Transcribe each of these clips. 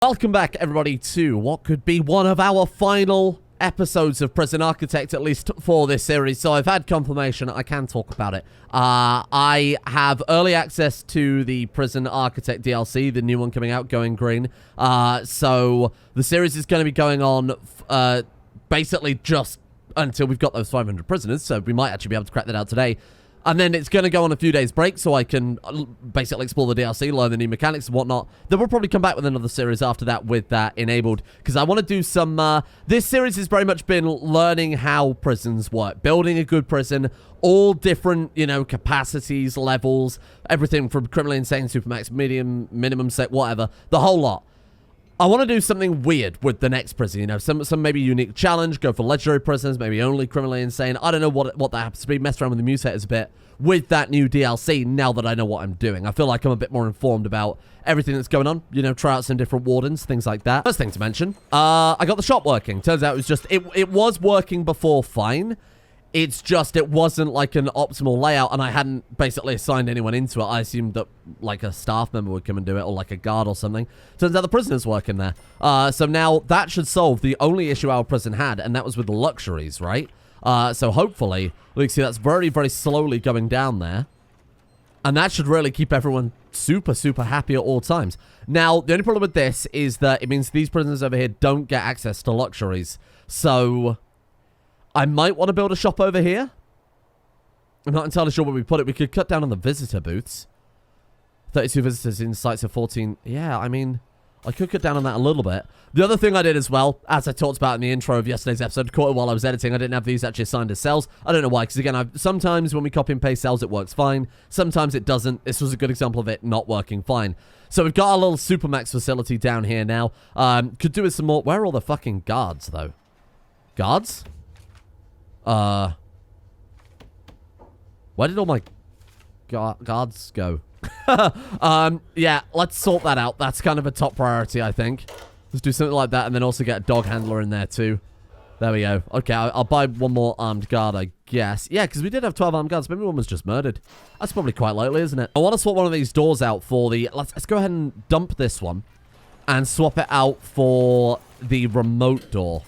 Welcome back, everybody, to what could be one of our final episodes of Prison Architect, at least for this series. So I've had confirmation. I can talk about it. I have early access to the Prison Architect DLC, the new one coming out, Going Green. So the series is going to be going on basically just until we've got those 500 prisoners. So we might actually be able to crack that out today. And then it's going to go on a few days break so I can basically explore the DLC, learn the new mechanics and whatnot. Then we'll probably come back with another series after that with that enabled. Because I want to do some... this series has very much been learning how prisons work. Building a good prison. All different, you know, capacities, levels. Everything from criminally insane, supermax, medium, minimum set, whatever. The whole lot. I want to do something weird with the next prison, you know, some maybe unique challenge, go for legendary prisoners, maybe only criminally insane. I don't know what that happens to be. Mess around with the mutators a bit with that new DLC now that I know what I'm doing. I feel like I'm a bit more informed about everything that's going on, you know, try out some different wardens, things like that. First thing to mention, I got the shop working. Turns out it was just, it was working before fine. It's just, it wasn't like an optimal layout, and I hadn't basically assigned anyone into it. I assumed that, like, a staff member would come and do it, or, like, a guard or something. Turns out the prisoner's working there. So now that should solve the only issue our prison had, and that was with the luxuries, right? So hopefully, we can see that's very, very slowly going down there. And that should really keep everyone super, super happy at all times. Now, the only problem with this is that it means these prisoners over here don't get access to luxuries. So... I might want to build a shop over here. I'm not entirely sure where we put it. We could cut down on the visitor booths. 32 visitors in sites of 14. Yeah, I mean, I could cut down on that a little bit. The other thing I did as well, as I talked about in the intro of yesterday's episode, caught it while I was editing, I didn't have these actually assigned as cells. I don't know why, because again, sometimes when we copy and paste cells, it works fine. Sometimes it doesn't. This was a good example of it not working fine. So we've got our little Supermax facility down here now. Could do with some more... Where are all the fucking guards, though? Guards? Where did all my guards go? Yeah, let's sort that out. That's kind of a top priority, I think. Let's do something like that, and then also get a dog handler in there, too. There we go. Okay, I'll buy one more armed guard, I guess. Yeah, because we did have 12 armed guards. Maybe one was just murdered. That's probably quite likely, isn't it? I want to swap one of these doors out for the... Let's go ahead and dump this one and swap it out for the remote door.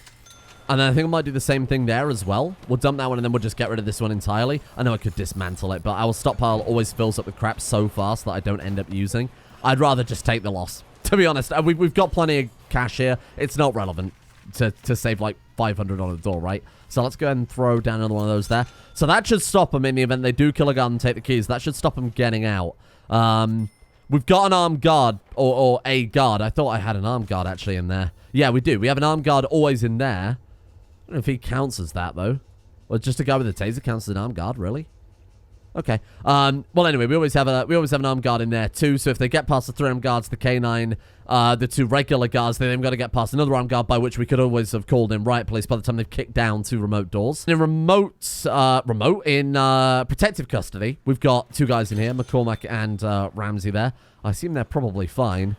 And then I think I might do the same thing there as well. We'll dump that one and then we'll just get rid of this one entirely. I know I could dismantle it, but our stockpile always fills up with crap so fast that I don't end up using. I'd rather just take the loss. To be honest, we've got plenty of cash here. It's not relevant to save like 500 on a door, right? So let's go ahead and throw down another one of those there. So that should stop them in the event they do kill a guard and take the keys. That should stop them getting out. We've got an armed guard, or a guard. I thought I had an armed guard actually in there. Yeah, we do. We have an armed guard always in there. I don't know if he counts as that, though. Or just a guy with a taser counts as an armed guard, really? Okay. Well, anyway, we always have an armed guard in there, too. So if they get past the 3 armed guards, the K9, the 2 regular guards, they then got to get past another armed guard, by which we could always have called in riot police by the time they've kicked down 2 remote doors. In protective custody, we've got 2 guys in here, McCormack and Ramsey there. I assume they're probably fine.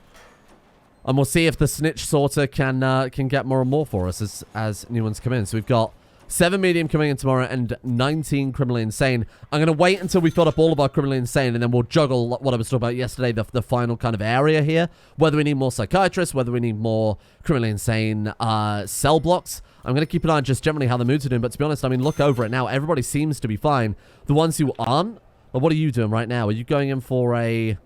And we'll see if the snitch sorter can get more and more for us as new ones come in. So we've got 7 medium coming in tomorrow and 19 criminally insane. I'm going to wait until we fill up all of our criminally insane, and then we'll juggle what I was talking about yesterday, the final kind of area here. Whether we need more psychiatrists, whether we need more criminally insane cell blocks. I'm going to keep an eye on just generally how the moods are doing. But to be honest, I mean, look over it now. Everybody seems to be fine. The ones who aren't, well, what are you doing right now? Are you going in for a...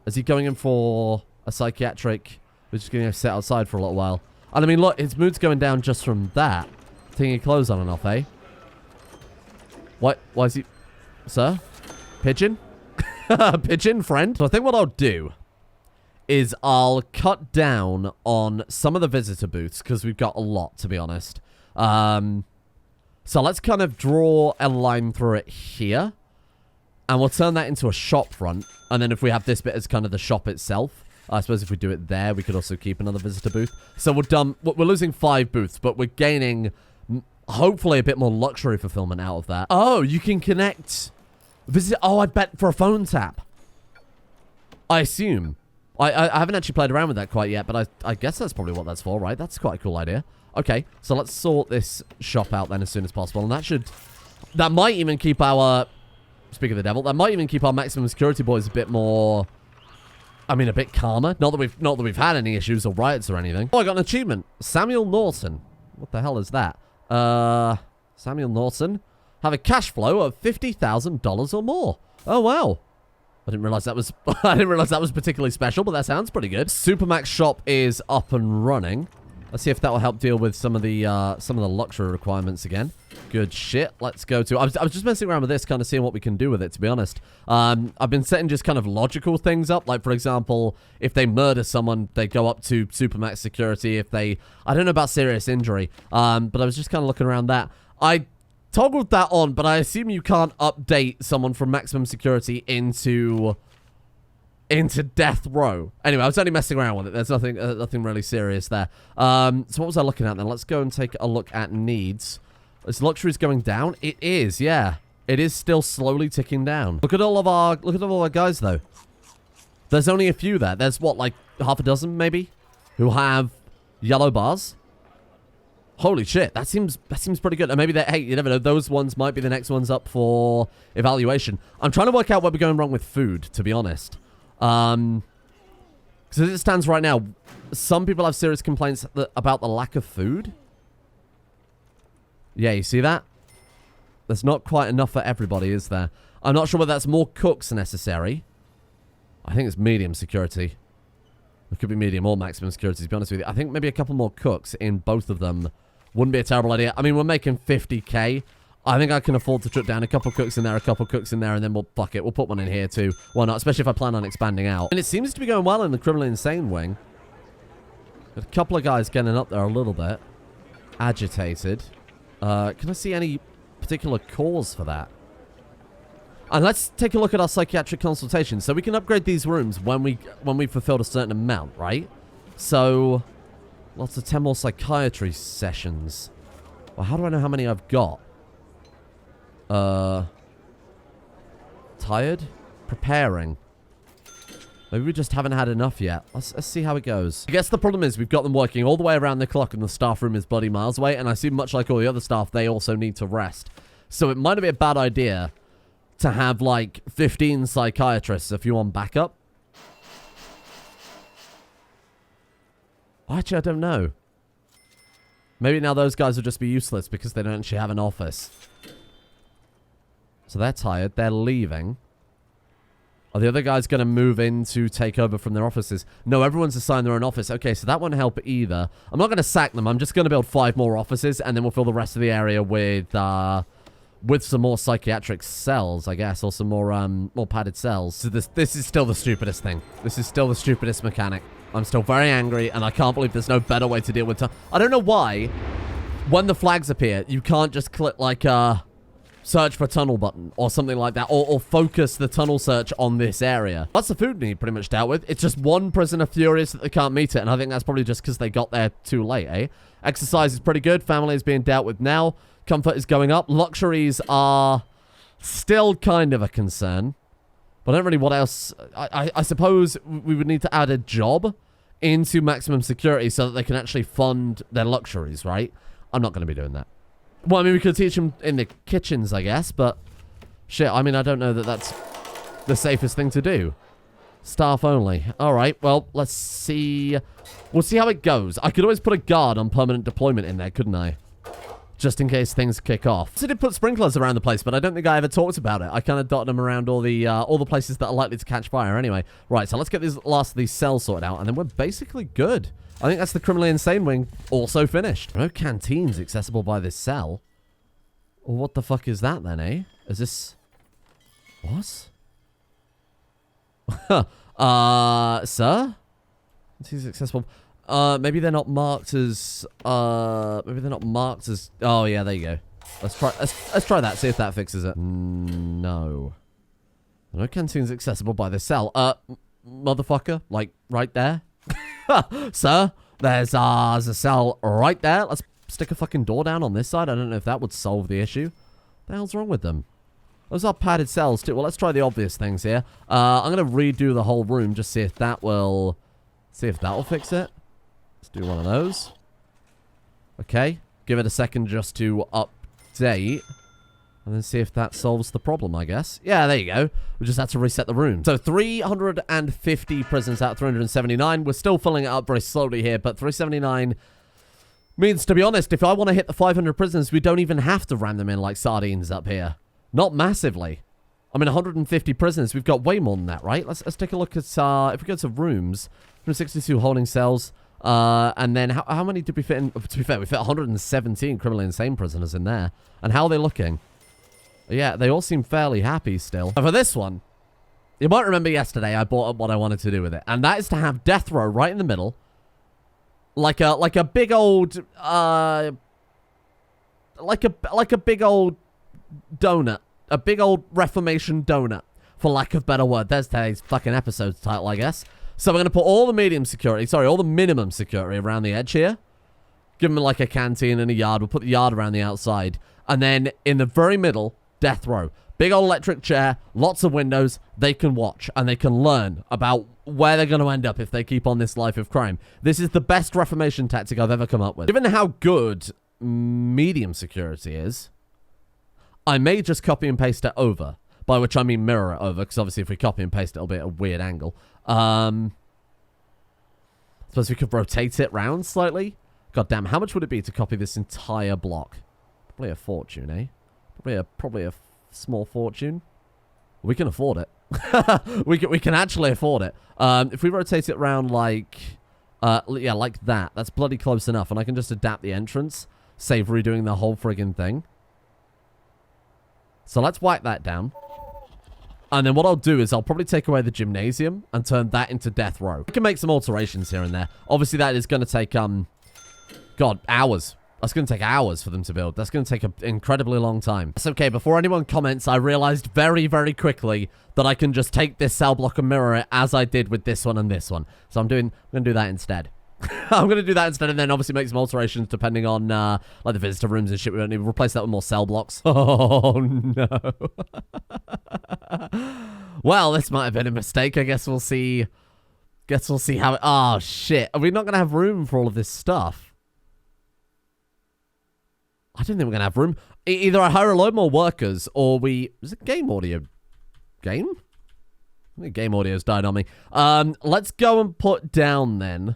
Is he going in for... a psychiatric? We're just going to sit outside for a little while. And I mean, look, his mood's going down just from that. Taking your clothes on and off, eh? What? Why is he... Sir? Pigeon? Pigeon, friend? So I think what I'll do is I'll cut down on some of the visitor booths, because we've got a lot, to be honest. So let's kind of draw a line through it here. And we'll turn that into a shop front. And then if we have this bit as kind of the shop itself... I suppose if we do it there, we could also keep another visitor booth. So we're losing 5 booths, but we're gaining hopefully a bit more luxury fulfillment out of that. Oh, you can connect oh, I bet for a phone tap. I assume. I haven't actually played around with that quite yet, but I guess that's probably what that's for, right? That's quite a cool idea. Okay, so let's sort this shop out then as soon as possible. And that might even keep our, speak of the devil, that might even keep our maximum security boys a bit more... I mean, a bit calmer. Not that we've had any issues or riots or anything. Oh, I got an achievement. Samuel Norton. What the hell is that? Samuel Norton. Have a cash flow of $50,000 or more. Oh, wow. I didn't realize that was particularly special, but that sounds pretty good. Supermax shop is up and running. Let's see if that will help deal with some of the luxury requirements again. Good shit. Let's go to... I was just messing around with this, kind of seeing what we can do with it, to be honest. I've been setting just kind of logical things up. Like, for example, if they murder someone, they go up to Supermax security. If they... I don't know about serious injury, but I was just kind of looking around that. I toggled that on, but I assume you can't update someone from maximum security into death row. Anyway, I was only messing around with it. There's nothing really serious there. So what was I looking at then? Let's go and take a look at needs. Is luxuries going down? It is, yeah. It is still slowly ticking down. Look at all of our guys though. There's only a few there. There's what, like half a dozen maybe, who have yellow bars. Holy shit, that seems pretty good. And maybe hey, you never know, those ones might be the next ones up for evaluation. I'm trying to work out where we're going wrong with food, to be honest. Because as it stands right now, some people have serious complaints about the lack of food. Yeah, you see that? There's not quite enough for everybody, is there? I'm not sure whether that's more cooks necessary. I think it's medium security. It could be medium or maximum security, to be honest with you. I think maybe a couple more cooks in both of them wouldn't be a terrible idea. I mean, we're making 50k. I think I can afford to trip down a couple cooks in there, a couple cooks in there, and then fuck it. We'll put one in here too. Why not? Especially if I plan on expanding out. And it seems to be going well in the criminally insane wing. Got a couple of guys getting up there a little bit. Agitated. Can I see any particular cause for that? And let's take a look at our psychiatric consultation. So we can upgrade these rooms when we've fulfilled a certain amount, right? So, lots of 10 more psychiatry sessions. Well, how do I know how many I've got? Tired? Preparing. Maybe we just haven't had enough yet. Let's see how it goes. I guess the problem is we've got them working all the way around the clock and the staff room is bloody miles away. And I see much like all the other staff, they also need to rest. So it might be a bad idea to have like 15 psychiatrists if you want backup. Actually, I don't know. Maybe now those guys will just be useless because they don't actually have an office. So they're tired. They're leaving. Are the other guys going to move in to take over from their offices? No, everyone's assigned their own office. Okay, so that won't help either. I'm not going to sack them. I'm just going to build 5 more offices, and then we'll fill the rest of the area with some more psychiatric cells, I guess, or some more padded cells. So this is still the stupidest thing. This is still the stupidest mechanic. I'm still very angry, and I can't believe there's no better way to deal with... I don't know why, when the flags appear, you can't just click, like, search for tunnel button or something like that, or focus the tunnel search on this area. That's the food need pretty much dealt with. It's just one prisoner furious that they can't meet it, and I think that's probably just because they got there too late, eh? Exercise is pretty good. Family is being dealt with now. Comfort is going up. Luxuries are still kind of a concern. But I don't really what else. I suppose we would need to add a job into maximum security so that they can actually fund their luxuries, right? I'm not going to be doing that. Well, I mean, we could teach them in the kitchens, I guess, but shit, I mean, I don't know that that's the safest thing to do. Staff only. All right, well, let's see. We'll see how it goes. I could always put a guard on permanent deployment in there, couldn't I? Just in case things kick off. So I did put sprinklers around the place, but I don't think I ever talked about it. I kind of dotted them around all the places that are likely to catch fire anyway. Right, so let's get these last of these cells sorted out, and then we're basically good. I think that's the criminally insane wing also finished. No canteens accessible by this cell. Well, what the fuck is that then, eh? Is this... What? Sir? Canteens accessible... maybe they're not marked as... maybe they're not marked as... Oh, yeah, there you go. Let's try that, see if that fixes it. No. No canteens accessible by this cell. Motherfucker, like, right there. Sir, there's a cell right there. Let's stick a fucking door down on this side. I don't know if that would solve the issue. What the hell's wrong with them? Those are padded cells too. Well, let's try the obvious things here. I'm going to redo the whole room. Just see if that will... See if that will fix it. Let's do one of those. Okay. Give it a second just to update. And then see if that solves the problem, I guess. Yeah, there you go. We just had to reset the room. So 350 prisons out of 379. We're still filling it up very slowly here, but 379 means, to be honest, if I want to hit the 500 prisoners, we don't even have to ram them in like sardines up here. Not massively. I mean, 150 prisoners. We've got way more than that, right? Let's take a look at, if we go to rooms, 162 holding cells. And then how many did we fit in? To be fair, we fit 117 criminally insane prisoners in there. And how are they looking? Yeah, they all seem fairly happy still. And for this one, you might remember yesterday I brought up what I wanted to do with it. And that is to have death row right in the middle. Like a big old, like a big old donut. A big old Reformation donut, for lack of a better word. There's today's fucking episode title, I guess. So we're going to put all the minimum security around the edge here. Give them like a canteen and a yard. We'll put the yard around the outside. And then in the very middle, death row. Big old electric chair, lots of windows. They can watch and they can learn about where they're going to end up if they keep on this life of crime. This is the best Reformation tactic I've ever come up with. Given how good medium security is, I may just copy and paste it over. By which I mean mirror it over, because obviously if we copy and paste it, it'll be at a weird angle. Suppose we could rotate it round slightly. God damn, how much would it be to copy this entire block? Probably a fortune, eh? Probably a small fortune. We can afford it. we can actually afford it. If we rotate it around like, yeah, like that. That's bloody close enough, and I can just adapt the entrance, save redoing the whole friggin' thing. So let's wipe that down. And then what I'll do is I'll probably take away the gymnasium and turn that into death row. We can make some alterations here and there. Obviously, that is going to take, God, hours. That's going to take hours for them to build. That's going to take an incredibly long time. That's okay. Before anyone comments, I realized very, very quickly that I can just take this cell block and mirror it as I did with this one and this one. So I'm going to do that instead. I'm going to do that instead and then obviously make some alterations depending on, like the visitor rooms and shit. We don't need to replace that with more cell blocks. Oh, no. Well, this might have been a mistake. I guess we'll see. How it... Oh, shit. Are we not going to have room for all of this stuff? I don't think we're going to have room. Either I hire a load more workers or we... Is it game audio? Game? I think game audio's died on me. Let's go and put down then...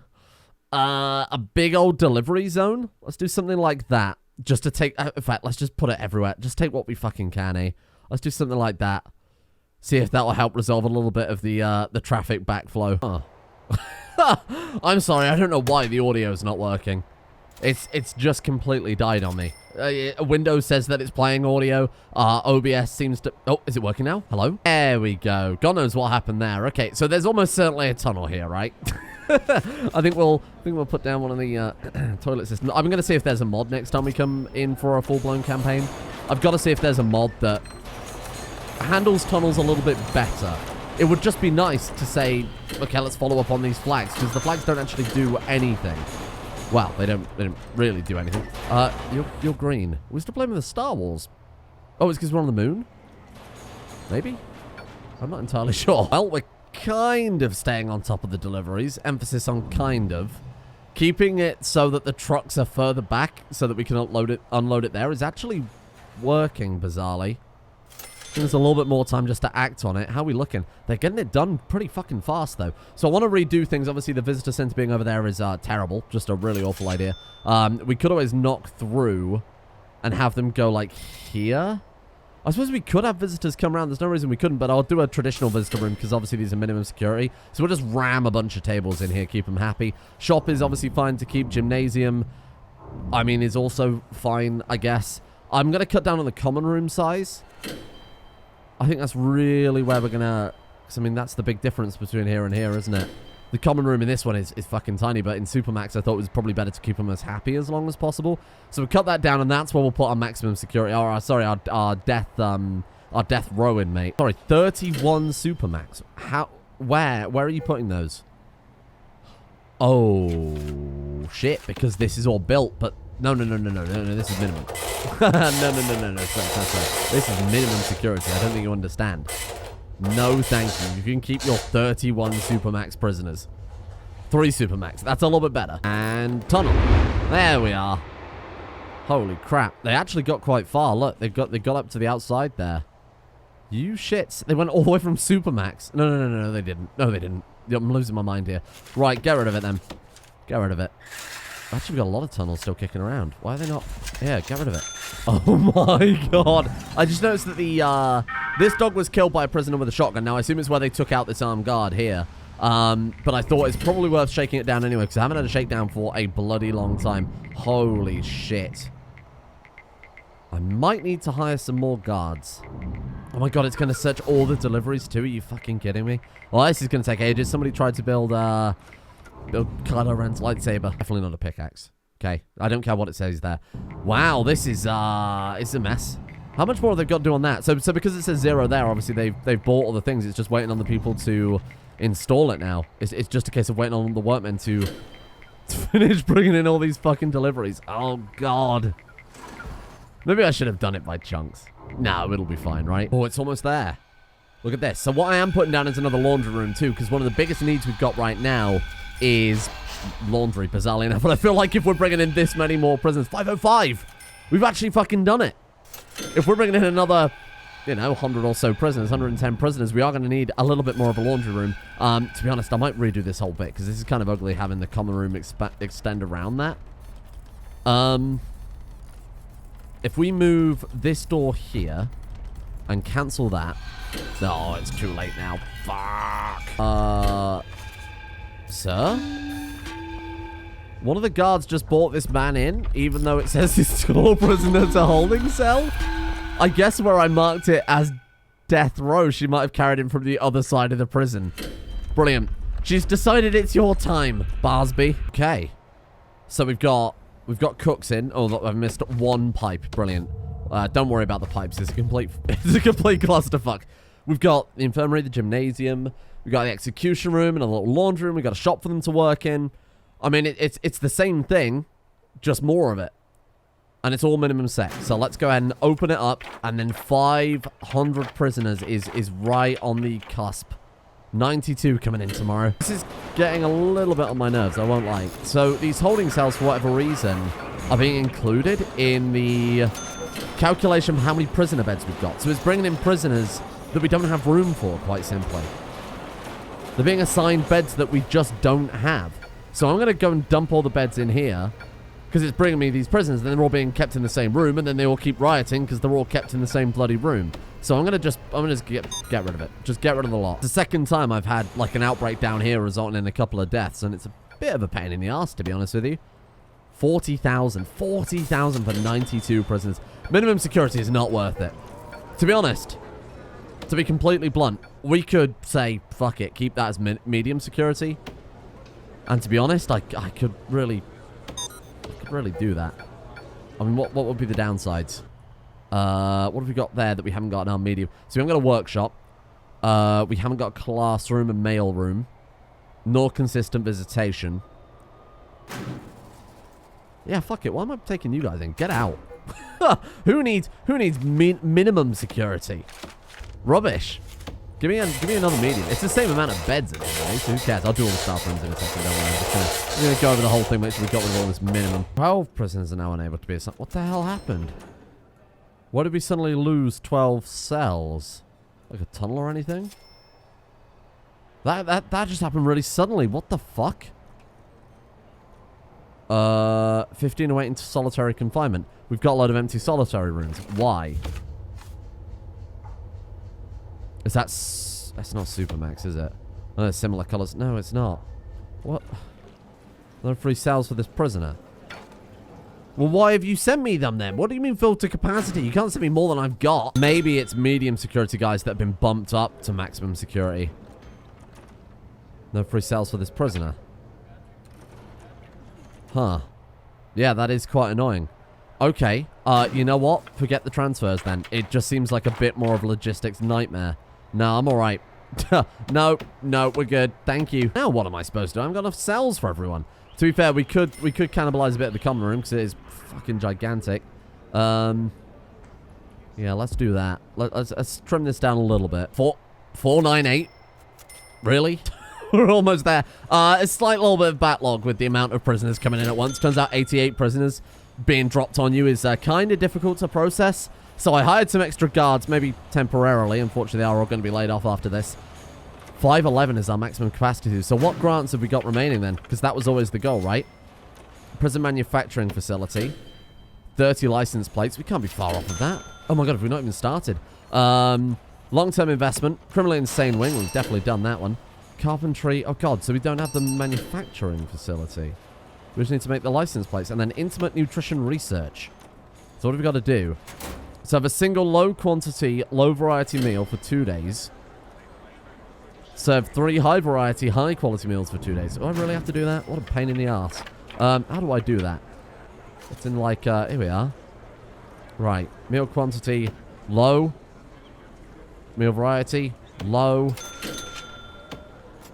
a big old delivery zone. Let's do something like that. Just to take... in fact, let's just put it everywhere. Just take what we fucking can, eh? Let's do something like that. See if that will help resolve a little bit of the traffic backflow. Oh. I'm sorry. I don't know why the audio's not working. It's just completely died on me. Windows says that it's playing audio. OBS seems to... Oh, is it working now? Hello? There we go. God knows what happened there. Okay, so there's almost certainly a tunnel here, right? I think we'll put down one of the toilet systems. I'm going to see if there's a mod next time we come in for a full-blown campaign. I've got to see if there's a mod that handles tunnels a little bit better. It would just be nice to say, okay, let's follow up on these flags, because the flags don't actually do anything. Well, they don't really do anything. You're green. We're still playing with the Star Wars. Oh, it's because we're on the moon? Maybe? I'm not entirely sure. Well, we're kind of staying on top of the deliveries. Emphasis on kind of. Keeping it so that the trucks are further back so that we can unload it there is actually working, bizarrely. There's a little bit more time just to act on it. How are we looking? They're getting it done pretty fucking fast, though. So I want to redo things. Obviously, the visitor center being over there is terrible. Just a really awful idea. We could always knock through and have them go, like, here. I suppose we could have visitors come around. There's no reason we couldn't, but I'll do a traditional visitor room because obviously these are minimum security. So we'll just ram a bunch of tables in here, keep them happy. Shop is obviously fine to keep. Gymnasium, I mean, is also fine, I guess. I'm going to cut down on the common room size. I think that's really where we're going to... Because, I mean, that's the big difference between here and here, isn't it? The common room in this one is fucking tiny, but in Supermax, I thought it was probably better to keep them as happy as long as possible. So we cut that down, and that's where we'll put our maximum security. Or, sorry, our death row inmate. Sorry, 31 Supermax. How... Where are you putting those? Oh, shit, because this is all built, but... No, this is minimum. No, sorry. This is minimum security. I don't think you understand. No, thank you. You can keep your 31 Supermax prisoners. 3 Supermax. That's a little bit better. And tunnel. There we are. Holy crap. They actually got quite far. Look, they got up to the outside there. You shits. They went all the way from Supermax. No, they didn't. No, they didn't. I'm losing my mind here. Right, get rid of it then. Get rid of it. Actually, we've got a lot of tunnels still kicking around. Why are they not? Yeah, get rid of it. Oh my god. I just noticed that the, this dog was killed by a prisoner with a shotgun. Now, I assume it's where they took out this armed guard here. But I thought it's probably worth shaking it down anyway, because I haven't had a shakedown for a bloody long time. Holy shit. I might need to hire some more guards. Oh my god, it's going to search all the deliveries too? Are you fucking kidding me? Well, this is going to take ages. Somebody tried to build Kylo Ren's lightsaber. Definitely not a pickaxe. Okay, I don't care what it says there. Wow, this is it's a mess. How much more have they got to do on that? So because it says 0 there, obviously they've bought all the things. It's just waiting on the people to install it now. It's just a case of waiting on the workmen to finish bringing in all these fucking deliveries. Oh god. Maybe I should have done it by chunks. No, it'll be fine, right? Oh, it's almost there. Look at this. So what I am putting down is another laundry room too, because one of the biggest needs we've got right now is laundry, bizarrely enough. But I feel like if we're bringing in this many more prisoners, 505, we've actually fucking done it. If we're bringing in another, you know, 100 or so prisoners, 110 prisoners, we are going to need a little bit more of a laundry room. To be honest, I might redo this whole bit, because this is kind of ugly having the common room extend around that. If we move this door here and cancel that. No, it's too late now. Fuck. Sir? One of the guards just brought this man in, even though it says restore prisoner to holding cell. I guess where I marked it as death row, she might have carried him from the other side of the prison. Brilliant. She's decided it's your time, Barsby. Okay. So we've got cooks in. Oh, look, I've missed one pipe. Brilliant. Don't worry about the pipes. It's a complete clusterfuck. We've got the infirmary, the gymnasium. We've got the execution room and a little laundry room. We've got a shop for them to work in. I mean, it's the same thing, just more of it. And it's all minimum sec. So let's go ahead and open it up. And then 500 prisoners is right on the cusp. 92 coming in tomorrow. This is getting a little bit on my nerves, I won't lie. So these holding cells, for whatever reason, are being included in the calculation of how many prisoner beds we've got. So it's bringing in prisoners that we don't have room for, quite simply. They're being assigned beds that we just don't have. So I'm going to go and dump all the beds in here, because it's bringing me these prisoners, and they're all being kept in the same room, and then they all keep rioting because they're all kept in the same bloody room. So I'm gonna just get rid of it. Just get rid of the lot. It's the second time I've had like an outbreak down here resulting in a couple of deaths, and it's a bit of a pain in the ass, to be honest with you. 40,000 for 92 prisoners. Minimum security is not worth it. To be honest, to be completely blunt, we could say fuck it, keep that as medium security. And to be honest, I could really do that. I mean, what would be the downsides? What have we got there that we haven't got in our medium? So we haven't got a workshop. We haven't got a classroom and mail room. Nor consistent visitation. Yeah, fuck it. Why am I taking you guys in? Get out. Who needs minimum security? Rubbish. Give me another medium. It's the same amount of beds in it, right? So who cares? I'll do all the staff rooms in a second. Don't worry. I'm gonna go over the whole thing, make sure we got rid of all this minimum. 12 prisoners are now unable to be assigned. What the hell happened? Why did we suddenly lose 12 cells? Like a tunnel or anything? That just happened really suddenly. What the fuck? 15 awaiting solitary confinement. We've got a load of empty solitary rooms. Why? Is that's not Supermax, is it? Oh, they're similar colors. No, it's not. What? There are 3 cells for this prisoner. Well, why have you sent me them then? What do you mean full to capacity? You can't send me more than I've got. Maybe it's medium security guys that have been bumped up to maximum security. No 3 cells for this prisoner. Huh. Yeah, that is quite annoying. Okay. You know what? Forget the transfers then. It just seems like a bit more of a logistics nightmare. No, I'm alright. No, we're good. Thank you. Now what am I supposed to do? I haven't got enough cells for everyone. To be fair, we could cannibalize a bit of the common room because it is fucking gigantic. Yeah, let's do that. Let's trim this down a little bit. 498. Really? We're almost there. A slight little bit of backlog with the amount of prisoners coming in at once. Turns out 88 prisoners being dropped on you is kind of difficult to process. So I hired some extra guards, maybe temporarily. Unfortunately, they are all going to be laid off after this. 511 is our maximum capacity. So what grants have we got remaining then? Because that was always the goal, right? Prison manufacturing facility. 30 license plates. We can't be far off of that. Oh my god, have we not even started? Long-term investment. Criminally insane wing. We've definitely done that one. Carpentry. Oh god, so we don't have the manufacturing facility. We just need to make the license plates. And then intimate nutrition research. So what have we got to do? So have a single low-quantity, low-variety meal for 2 days. Serve 3 high-variety, high-quality meals for 2 days. Do I really have to do that? What a pain in the ass. How do I do that? It's in like, here we are. Right. Meal quantity, low. Meal variety, low.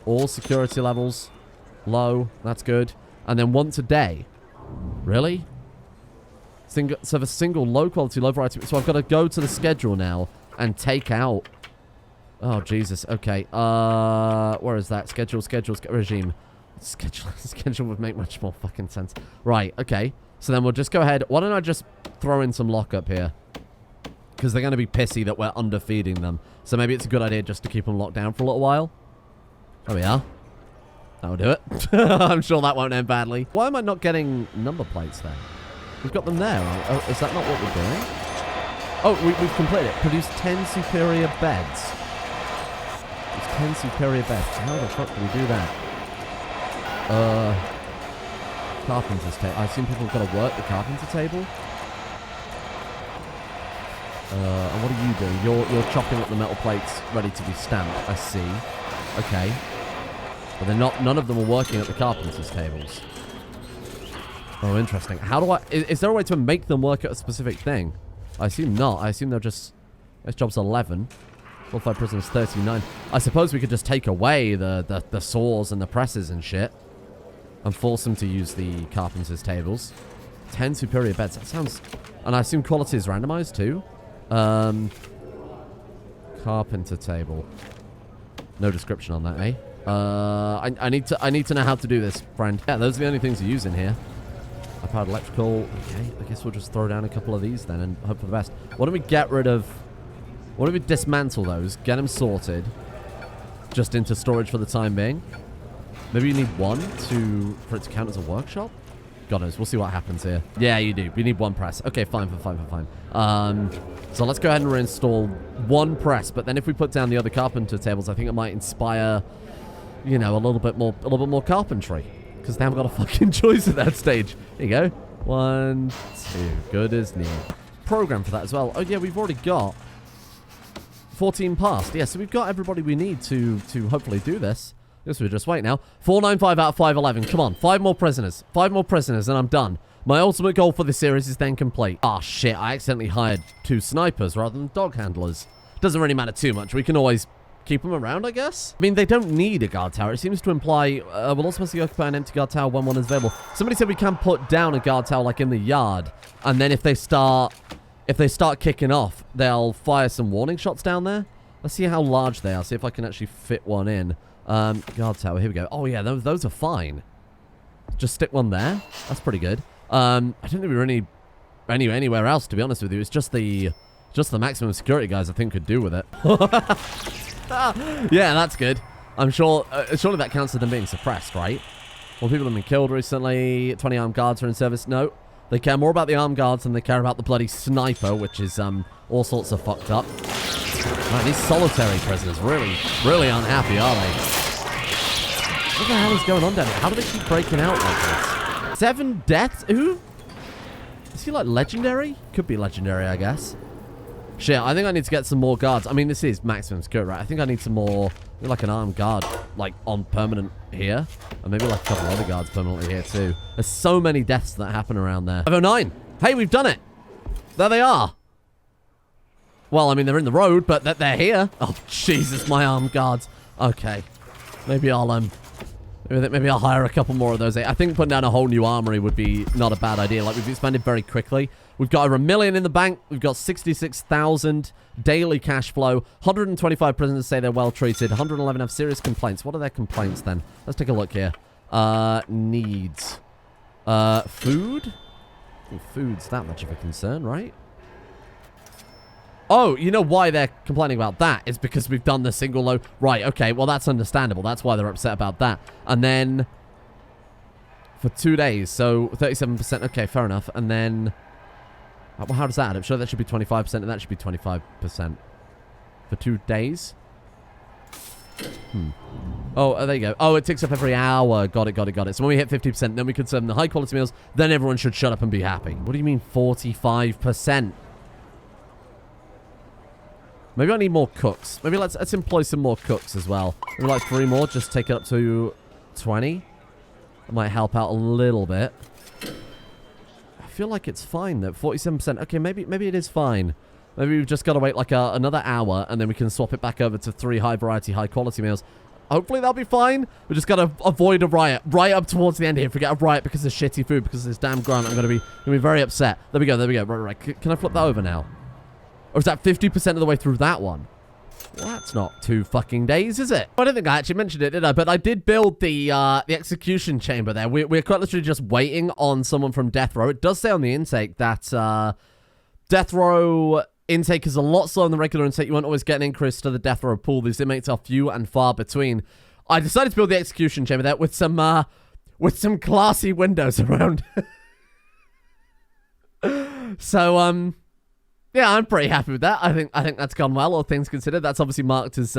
All security levels, low. That's good. And then once a day. Really? So a single low quality, low variety. So I've got to go to the schedule now and take out. Oh, Jesus. Okay. Where is that? Schedule regime. Schedule would make much more fucking sense. Right. Okay. So then we'll just go ahead. Why don't I just throw in some lockup here? Because they're going to be pissy that we're underfeeding them. So maybe it's a good idea just to keep them locked down for a little while. There we are. That'll do it. I'm sure that won't end badly. Why am I not getting number plates then? We've got them there. Oh, is that not what we're doing? Oh, we've completed it. Produce 10 superior beds. It's 10 superior beds. How the fuck do we do that? Carpenter's table. I assume people have got to work the carpenter table. And what are you doing? You're chopping up the metal plates ready to be stamped. I see. Okay. But they're not. None of them are working at the carpenter's tables. Oh, interesting. How do I... Is there a way to make them work at a specific thing? I assume not. I assume they're just... This job's 11. Qualified prisoners 39. I suppose we could just take away the saws and the presses and shit. And force them to use the carpenter's tables. 10 superior beds. That sounds... And I assume quality is randomized too. Carpenter table. No description on that, eh? I need to know how to do this, friend. Yeah, those are the only things you use in here. High-powered electrical. Okay, I guess we'll just throw down a couple of these then and hope for the best. Why don't we get rid of... Why don't we dismantle those, get them sorted, just into storage for the time being. Maybe you need one for it to count as a workshop? God knows, we'll see what happens here. Yeah, you do. We need one press. Okay, fine. So let's go ahead and reinstall one press, but then if we put down the other carpenter tables, I think it might inspire, you know, a little bit more carpentry. Because they haven't got a fucking choice at that stage. Here you go. 1, 2. Good as new. Program for that as well. Oh, yeah, we've already got 14 passed. Yeah, so we've got everybody we need to hopefully do this. I guess we'll just wait now. 495 out of 511. Come on. 5 more prisoners. 5 more prisoners and I'm done. My ultimate goal for this series is then complete. Ah, shit. I accidentally hired 2 snipers rather than dog handlers. Doesn't really matter too much. We can always... keep them around, I guess. I mean, they don't need a guard tower. It seems to imply we'll also supposed to occupy an empty guard tower when one is available. Somebody said we can put down a guard tower like in the yard, and then if they start kicking off, they'll fire some warning shots down there. Let's see how large they are. See if I can actually fit one in. Guard tower. Here we go. Oh yeah, those are fine. Just stick one there. That's pretty good. I don't think we were anywhere else, to be honest with you. It's just the maximum security guys I think could do with it. Yeah, that's good. I'm sure, surely that counts as them being suppressed, right? Well, people have been killed recently. 20 armed guards are in service. No, they care more about the armed guards than they care about the bloody sniper, which is all sorts of fucked up. Man, these solitary prisoners really unhappy, are they? What the hell is going on down here? How do they keep breaking out like this? 7 deaths? Who? Is he like legendary? Could be legendary, I guess. Shit, I think I need to get some more guards. I mean, this is maximum security, right? I think I need some more, maybe like an armed guard, like on permanent here. And maybe like a couple other guards permanently here too. There's so many deaths that happen around there. 509. Hey, we've done it. There they are. Well, I mean, they're in the road, but they're here. Oh, Jesus, my armed guards. Okay. Maybe I'll hire a couple more of those. I think putting down a whole new armory would be not a bad idea. Like, we've expanded very quickly. We've got over $1 million in the bank. We've got 66,000 daily cash flow. 125 prisoners say they're well treated. 111 have serious complaints. What are their complaints then? Let's take a look here. Needs. Food? think food's that much of a concern, right? Oh, you know why they're complaining about that? It's because we've done the single load. Right, okay, well, that's understandable. That's why they're upset about that. And then for 2 days, so 37%. Okay, fair enough. And then, well, how does that add up? Sure, that should be 25%, and that should be 25% for 2 days. Oh, there you go. Oh, it ticks up every hour. Got it, got it, got it. So when we hit 50%, then we could serve them the high-quality meals. Then everyone should shut up and be happy. What do you mean 45%? Maybe I need more cooks. Maybe let's employ some more cooks as well. Maybe like 3 more. Just take it up to 20. That might help out a little bit. I feel like it's fine though. 47%. Okay, maybe it is fine. Maybe we've just got to wait like another hour, and then we can swap it back over to 3 high-variety, high-quality meals. Hopefully that'll be fine. We just got to avoid a riot right up towards the end here. If we get a riot because of shitty food, because of this damn grunt, I'm going to be very upset. There we go, there we go. Right. Can I flip that over now? Or is that 50% of the way through that one? Well, that's not 2 fucking days, is it? I don't think I actually mentioned it, did I? But I did build the execution chamber there. We're quite literally just waiting on someone from death row. It does say on the intake that death row intake is a lot slower than the regular intake. You won't always get an increase to the death row pool. These inmates are few and far between. I decided to build the execution chamber there with some classy windows around. So, yeah, I'm pretty happy with that. I think that's gone well, all things considered. That's obviously marked as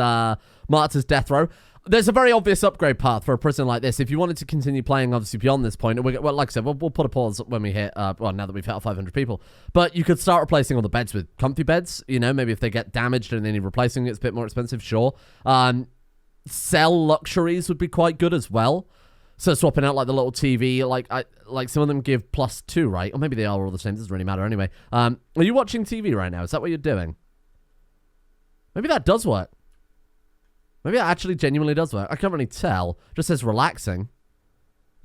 death row. There's a very obvious upgrade path for a prison like this. If you wanted to continue playing, obviously, beyond this point, well, like I said, we'll put a pause when we hit, well, now that we've hit our 500 people. But you could start replacing all the beds with comfy beds. You know, maybe if they get damaged and they need replacing, it's a bit more expensive, sure. Cell luxuries would be quite good as well. So swapping out like the little TV, like some of them give +2, right? Or maybe they are all the same. It doesn't really matter anyway. Are you watching TV right now? Is that what you're doing? Maybe that does work. Maybe that actually genuinely does work. I can't really tell. Just says relaxing.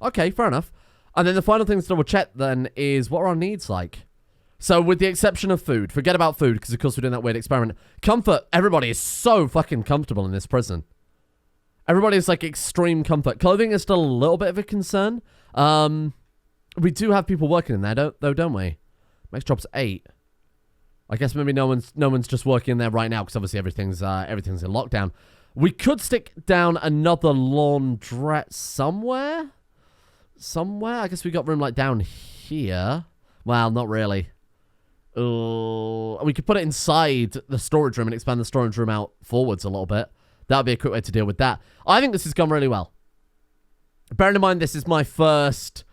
Okay, fair enough. And then the final thing to double check then is what are our needs like? So with the exception of food, forget about food because of course we're doing that weird experiment. Comfort, everybody is so fucking comfortable in this prison. Everybody is like extreme comfort. Clothing is still a little bit of a concern. We do have people working in there, don't we? Max drop's 8. I guess maybe no one's just working in there right now because obviously everything's in lockdown. We could stick down another laundrette somewhere. I guess we got room like down here. Well, not really. We could put it inside the storage room and expand the storage room out forwards a little bit. That would be a quick way to deal with that. I think this has gone really well. Bearing in mind, this is my first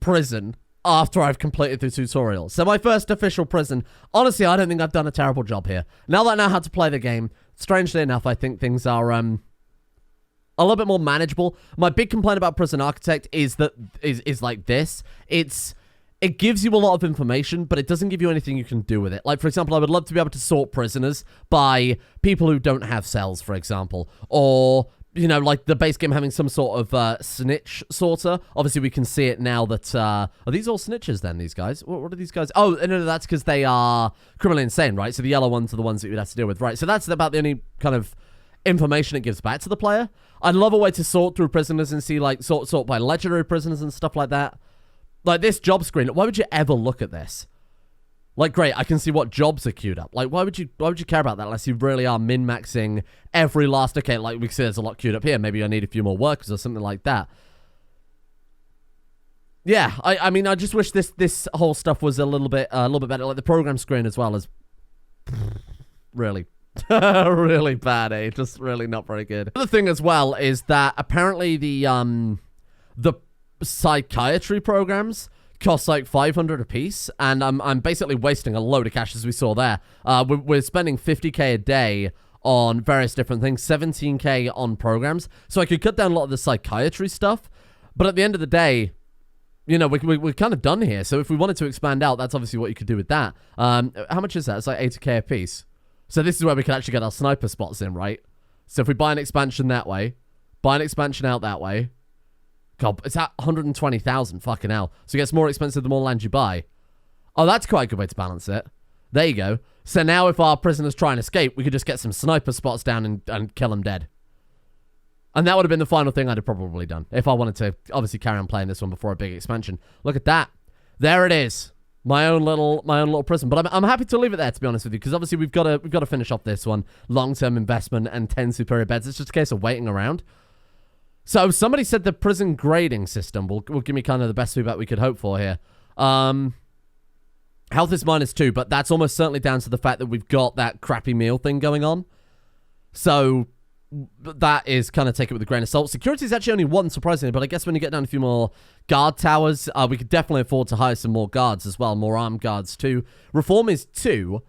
prison after I've completed the tutorial. So my first official prison. Honestly, I don't think I've done a terrible job here. Now that I know how to play the game, strangely enough, I think things are a little bit more manageable. My big complaint about Prison Architect is like this. It gives you a lot of information, but it doesn't give you anything you can do with it. Like, for example, I would love to be able to sort prisoners by people who don't have cells, for example. Or, you know, like the base game having some sort of snitch sorter. Obviously, we can see it now that... are these all snitches then, these guys? What are these guys? Oh, no, that's because they are criminally insane, right? So the yellow ones are the ones that you'd have to deal with, right? So that's about the only kind of information it gives back to the player. I'd love a way to sort through prisoners and see, like, sort by legendary prisoners and stuff like that. Like, this job screen, why would you ever look at this? Like, great, I can see what jobs are queued up. Like, why would you care about that unless you really are min-maxing every last... Okay, like, we can see there's a lot queued up here. Maybe I need a few more workers or something like that. Yeah, I mean, I just wish this whole stuff was a little bit better. Like, the program screen as well is... really... really bad, eh? Just really not very good. The other thing as well is that apparently the psychiatry programs cost like 500 a piece, and I'm basically wasting a load of cash, as we saw there. We're spending 50k a day on various different things, 17k on programs, so I could cut down a lot of the psychiatry stuff, but at the end of the day, you know, we're kind of done here, so if we wanted to expand out, that's obviously what you could do with that. How much is that? It's like 80k a piece. So this is where we can actually get our sniper spots in, right? So if we buy an expansion that way, buy an expansion out that way, God, it's at 120,000, fucking hell. So it gets more expensive the more land you buy. Oh, that's quite a good way to balance it. There you go. So now if our prisoners try and escape, we could just get some sniper spots down and kill them dead. And that would have been the final thing I'd have probably done if I wanted to obviously carry on playing this one before a big expansion. Look at that. there it is. My own little prison. But I'm happy to leave it there, to be honest with you, because obviously we've got to finish off this one. Long-term investment and 10 superior beds. It's just a case of waiting around. So somebody said the prison grading system will give me kind of the best feedback we could hope for here. Health is -2, but that's almost certainly down to the fact that we've got that crappy meal thing going on. So that is kind of take it with a grain of salt. Security is actually only 1, surprisingly, but I guess when you get down a few more guard towers, we could definitely afford to hire some more guards as well, more armed guards too. Reform is 2,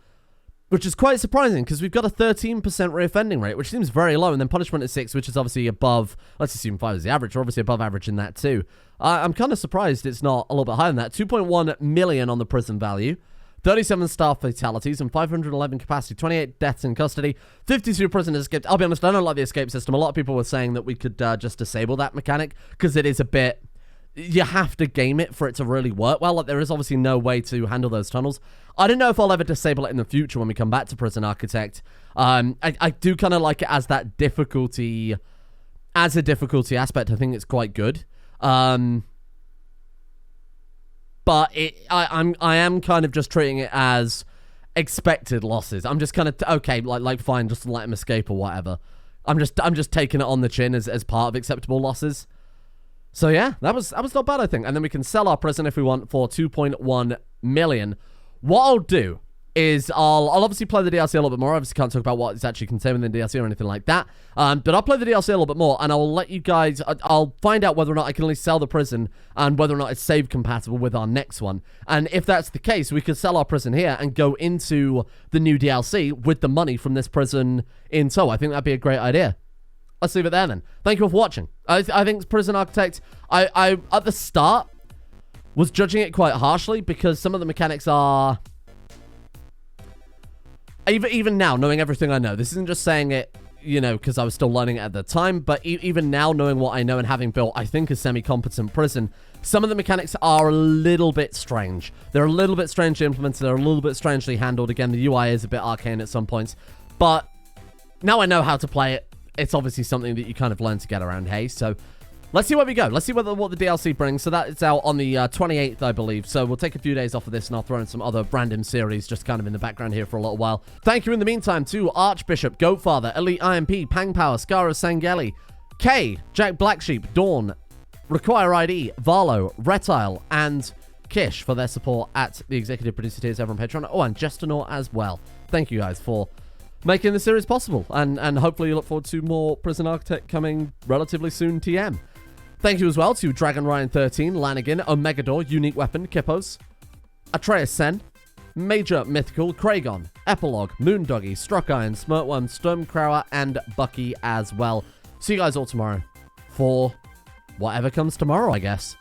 which is quite surprising because we've got a 13% reoffending rate, which seems very low, and then punishment is 6, which is obviously above, let's assume 5 is the average, we're obviously above average in that too. I'm kind of surprised it's not a little bit higher than that. 2.1 million on the prison value. 37 staff fatalities and 511 capacity, 28 deaths in custody, 52 prisoners escaped. I'll be honest, I don't like the escape system. A lot of people were saying that we could just disable that mechanic because it is a bit... You have to game it for it to really work well. Like, there is obviously no way to handle those tunnels. I don't know if I'll ever disable it in the future when we come back to Prison Architect. I do kind of like it as that difficulty... As a difficulty aspect, I think it's quite good. But I am kind of just treating it as expected losses. I'm just kind of okay, like fine, just let him escape or whatever. I'm just taking it on the chin as part of acceptable losses. So yeah, that was not bad, I think. And then we can sell our prison if we want for 2.1 million. What I'll do is I'll obviously play the DLC a little bit more. I obviously can't talk about what is actually contained within the DLC or anything like that. But I'll play the DLC a little bit more, and I'll let you guys... I'll find out whether or not I can only sell the prison and whether or not it's save compatible with our next one. And if that's the case, we could sell our prison here and go into the new DLC with the money from this prison in tow. I think that'd be a great idea. Let's leave it there then. Thank you all for watching. I think Prison Architect... I at the start was judging it quite harshly because some of the mechanics are... Even now, knowing everything I know, this isn't just saying it, you know, because I was still learning it at the time, but even now, knowing what I know and having built, I think, a semi-competent prison, some of the mechanics are a little bit strange. They're a little bit strangely implemented, they're a little bit strangely handled. Again, the UI is a bit arcane at some points, but now I know how to play it. It's obviously something that you kind of learn to get around, hey? So let's see where we go. Let's see what the DLC brings. So that is out on the 28th, I believe. So we'll take a few days off of this, and I'll throw in some other random series just kind of in the background here for a little while. Thank you in the meantime to Archbishop, Goatfather, Elite IMP, Pang Power, Scara Sangeli, K, Jack Blacksheep, Dawn, Require ID, Varlo, Retile, and Kish for their support at the executive producer tiers over on Patreon. Oh, and Jestanor as well. Thank you guys for making the series possible, and hopefully you look forward to more Prison Architect coming relatively soon, TM. Thank you as well to Dragon Ryan 13, Lanigan, Omegador, Unique Weapon, Kippos, Atreus Sen, Major Mythical, Kragon, Epilogue, Moondoggy, Struck Iron, Smirtworm, Stormcrower, and Bucky as well. See you guys all tomorrow for whatever comes tomorrow, I guess.